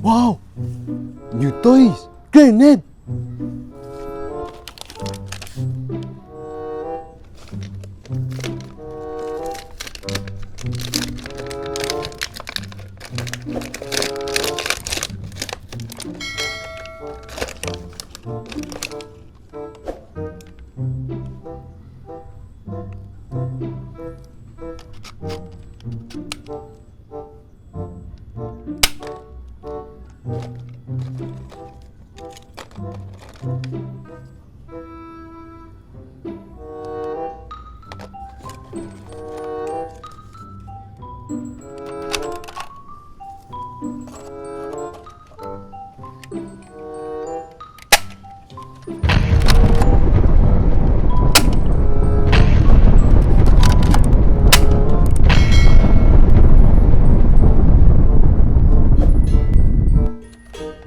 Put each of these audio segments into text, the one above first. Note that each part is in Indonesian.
Wow, new toys, grenade.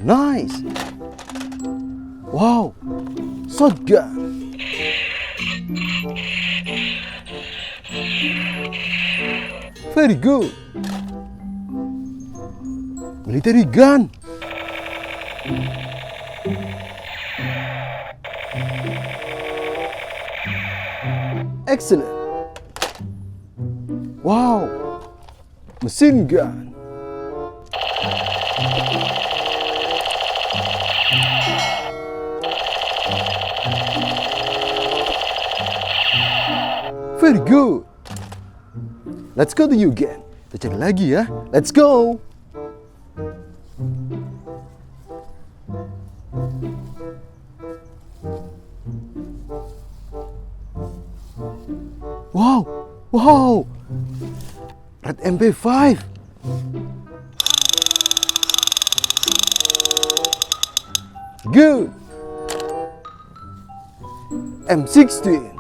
Nice! Wow! Shotgun! Very good! Military gun! Excellent! Wow! Machine gun! Very good. Let's go to you again. Kita cari lagi ya. Let's go. Wow, wow. Red MP5. Good. M16.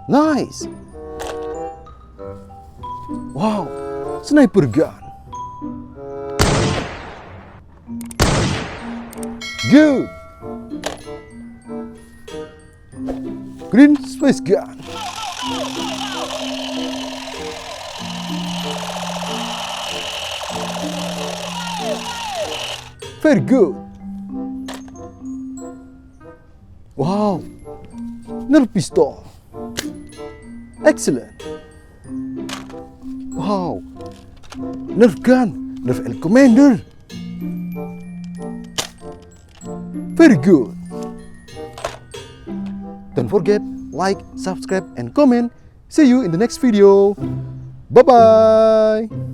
Nice. Wow, sniper gun. Good. Green space gun. Very good. Wow, Nerf pistol. Excellent. Wow, Nerf gun, Nerf L Commander. Very good. Don't forget, like, subscribe, and comment. See you in the next video. Bye-bye.